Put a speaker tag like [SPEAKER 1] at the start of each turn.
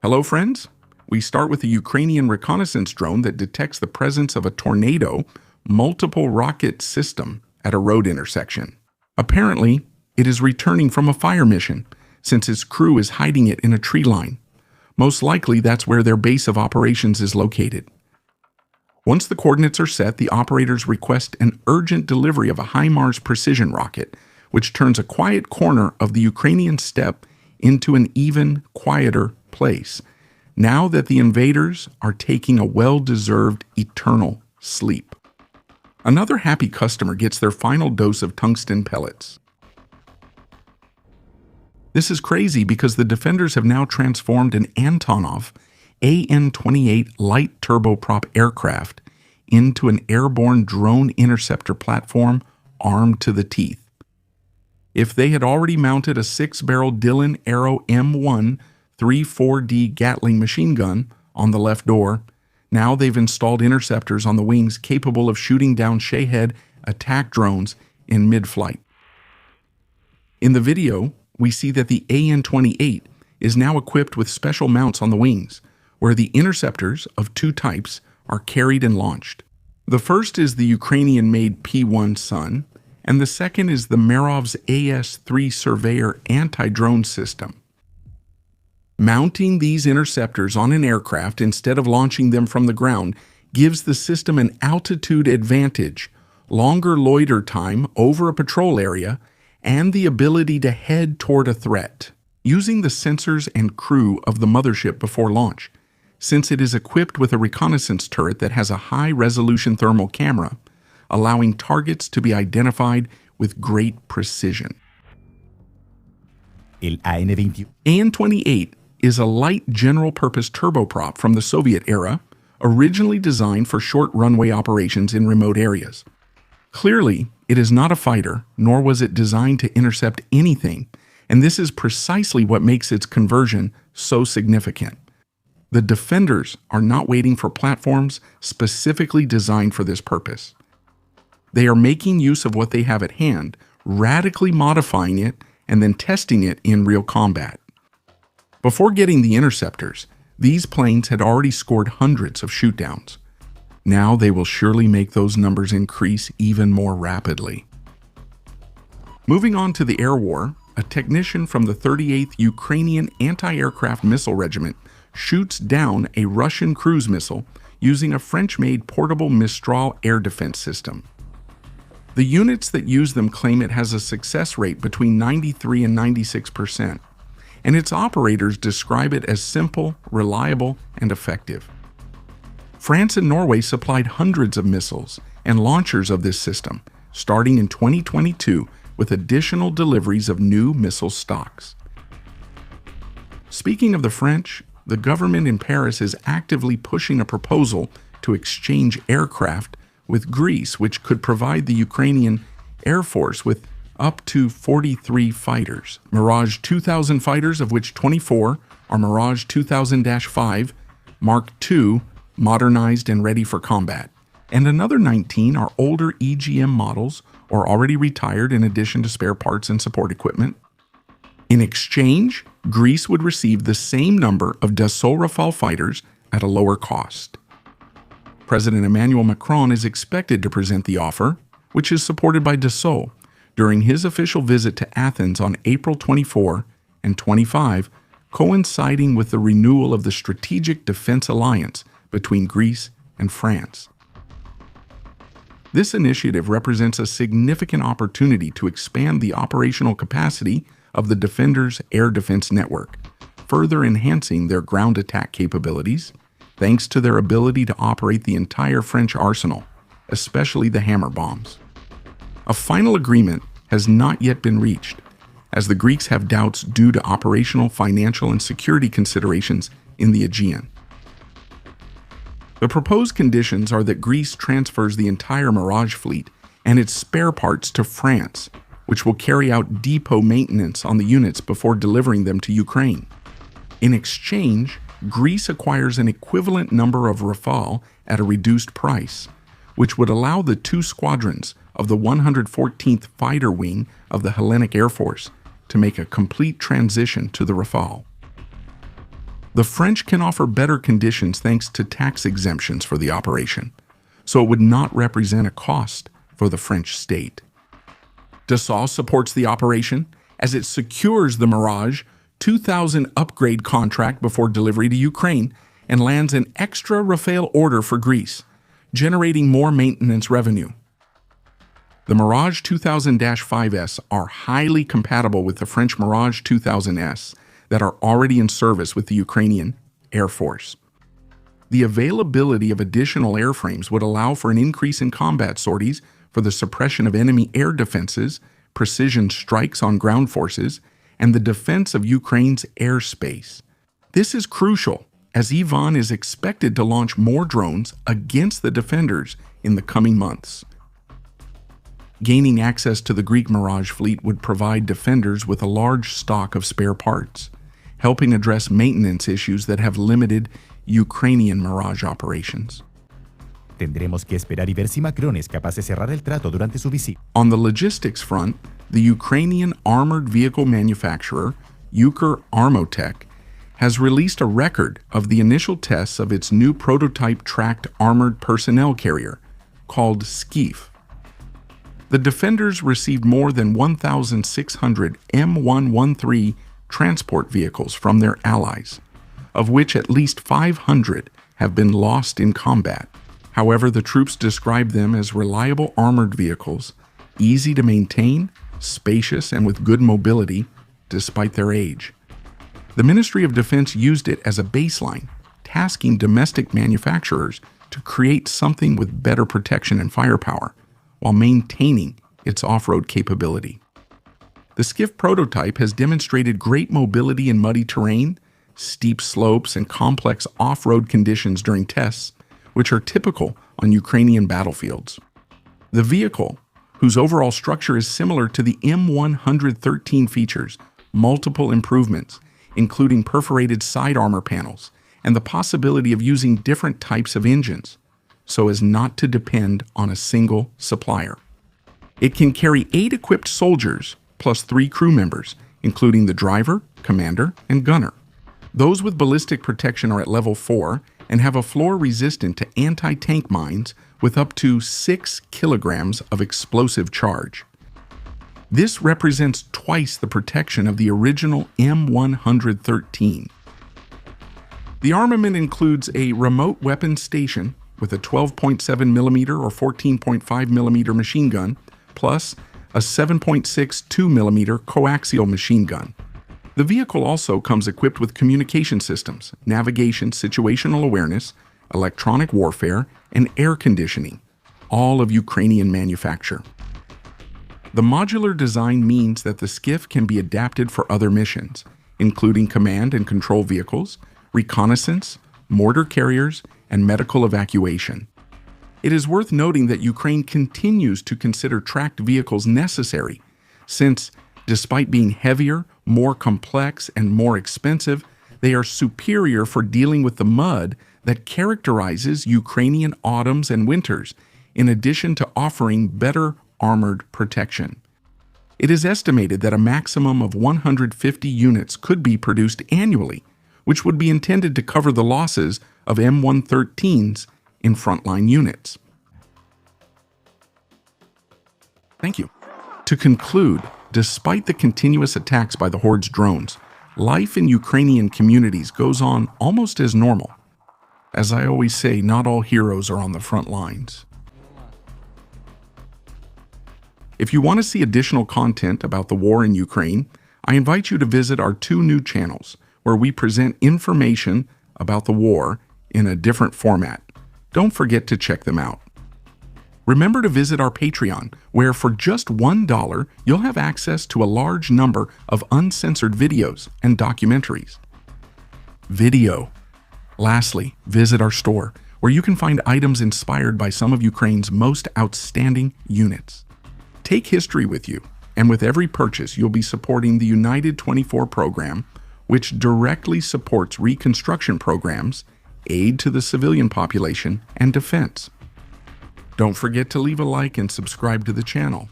[SPEAKER 1] Hello, friends. We start with a Ukrainian reconnaissance drone that detects the presence of a tornado multiple rocket system at a road intersection. Apparently, it is returning from a fire mission, since its crew is hiding it in a tree line. Most likely, that's where their base of operations is located. Once the coordinates are set, the operators request an urgent delivery of a HIMARS precision rocket, which turns a quiet corner of the Ukrainian steppe into an even quieter place, now that the invaders are taking a well-deserved eternal sleep. Another happy customer gets their final dose of tungsten pellets. This is crazy because the defenders have now transformed an Antonov AN-28 light turboprop aircraft into an airborne drone interceptor platform armed to the teeth. If they had already mounted a 6-barrel Dillon Arrow M1 3-4D Gatling machine gun on the left door, now they've installed interceptors on the wings capable of shooting down Shahed attack drones in mid-flight. In the video, we see that the AN-28 is now equipped with special mounts on the wings, where the interceptors of two types are carried and launched. The first is the Ukrainian-made P-1 Sun, and the second is the Merov's AS-3 Surveyor anti-drone system. Mounting these interceptors on an aircraft instead of launching them from the ground gives the system an altitude advantage, longer loiter time over a patrol area, and the ability to head toward a threat, using the sensors and crew of the mothership before launch. Since it is equipped with a reconnaissance turret that has a high-resolution thermal camera, allowing targets to be identified with great precision.
[SPEAKER 2] El AN-28
[SPEAKER 1] AN-28 is a light general-purpose turboprop from the Soviet era, originally designed for short runway operations in remote areas. Clearly, it is not a fighter, nor was it designed to intercept anything, and this is precisely what makes its conversion so significant. The defenders are not waiting for platforms specifically designed for this purpose. They are making use of what they have at hand, radically modifying it, and then testing it in real combat. Before getting the interceptors, these planes had already scored hundreds of shootdowns. Now they will surely make those numbers increase even more rapidly. Moving on to the air war, a technician from the 38th Ukrainian Anti-Aircraft Missile Regiment shoots down a Russian cruise missile using a French-made portable Mistral air defense system. The units that use them claim it has a success rate between 93 and 96%, and its operators describe it as simple, reliable, and effective. France and Norway supplied hundreds of missiles and launchers of this system, starting in 2022 with additional deliveries of new missile stocks. Speaking of the French, the government in Paris is actively pushing a proposal to exchange aircraft with Greece, which could provide the Ukrainian Air Force with up to 43 fighters, Mirage 2000 fighters, of which 24 are Mirage 2000-5, Mark II, modernized and ready for combat, and another 19 are older EGM models or already retired in addition to spare parts and support equipment. In exchange, Greece would receive the same number of Dassault Rafale fighters at a lower cost. President Emmanuel Macron is expected to present the offer, which is supported by Dassault, during his official visit to Athens on April 24 and 25, coinciding with the renewal of the Strategic Defense Alliance between Greece and France. This initiative represents a significant opportunity to expand the operational capacity of the Defenders' air defense network, further enhancing their ground attack capabilities, thanks to their ability to operate the entire French arsenal, especially the hammer bombs. A final agreement has not yet been reached, as the Greeks have doubts due to operational, financial, and security considerations in the Aegean. The proposed conditions are that Greece transfers the entire Mirage fleet and its spare parts to France, which will carry out depot maintenance on the units before delivering them to Ukraine. In exchange, Greece acquires an equivalent number of Rafale at a reduced price, which would allow the two squadrons of the 114th Fighter Wing of the Hellenic Air Force to make a complete transition to the Rafale. The French can offer better conditions thanks to tax exemptions for the operation, so it would not represent a cost for the French state. Dassault supports the operation as it secures the Mirage 2000 upgrade contract before delivery to Ukraine and lands an extra Rafale order for Greece, generating more maintenance revenue. The Mirage 2000-5S are highly compatible with the French Mirage 2000S that are already in service with the Ukrainian Air Force. The availability of additional airframes would allow for an increase in combat sorties for the suppression of enemy air defenses, precision strikes on ground forces, and the defense of Ukraine's airspace. This is crucial, as Ivan is expected to launch more drones against the defenders in the coming months. Gaining access to the Greek Mirage fleet would provide defenders with a large stock of spare parts, helping address maintenance issues that have limited Ukrainian Mirage operations.
[SPEAKER 2] Tendremos que esperar y ver si Macron es capaz de cerrar el trato durante su visita.
[SPEAKER 1] On the logistics front, the Ukrainian armored vehicle manufacturer, Uker Armotech, has released a record of the initial tests of its new prototype tracked armored personnel carrier, called Skif. The defenders received more than 1,600 M113 transport vehicles from their allies, of which at least 500 have been lost in combat. However, the troops describe them as reliable armored vehicles, easy to maintain, spacious, and with good mobility, despite their age. The Ministry of Defense used it as a baseline, tasking domestic manufacturers to create something with better protection and firepower, while maintaining its off-road capability. The Skif prototype has demonstrated great mobility in muddy terrain, steep slopes, and complex off-road conditions during tests, which are typical on Ukrainian battlefields. The vehicle, whose overall structure is similar to the M113, features multiple improvements, including perforated side armor panels and the possibility of using different types of engines, so as not to depend on a single supplier. It can carry 8 equipped soldiers plus 3 crew members, including the driver, commander, and gunner. Those with ballistic protection are at level 4 and have a floor resistant to anti-tank mines with up to 6 kilograms of explosive charge. This represents twice the protection of the original M113. The armament includes a remote weapon station with a 12.7mm or 14.5mm machine gun, plus a 7.62mm coaxial machine gun. The vehicle also comes equipped with communication systems, navigation, situational awareness, electronic warfare, and air conditioning, all of Ukrainian manufacture. The modular design means that the Skif can be adapted for other missions, including command and control vehicles, reconnaissance, mortar carriers, and medical evacuation. It is worth noting that Ukraine continues to consider tracked vehicles necessary, since, despite being heavier, more complex, and more expensive, they are superior for dealing with the mud that characterizes Ukrainian autumns and winters, in addition to offering better armored protection. It is estimated that a maximum of 150 units could be produced annually, which would be intended to cover the losses of M113s in frontline units. Thank you. To conclude, despite the continuous attacks by the Horde's drones, life in Ukrainian communities goes on almost as normal. As I always say, not all heroes are on the front lines. If you want to see additional content about the war in Ukraine, I invite you to visit our 2 new channels, where we present information about the war in a different format. Don't forget to check them out. Remember to visit our Patreon, where for just $1, you'll have access to a large number of uncensored videos and documentaries. Lastly, visit our store, where you can find items inspired by some of Ukraine's most outstanding units. Take history with you, and with every purchase, you'll be supporting the United 24 program, which directly supports reconstruction programs, aid to the civilian population, and defense. Don't forget to leave a like and subscribe to the channel.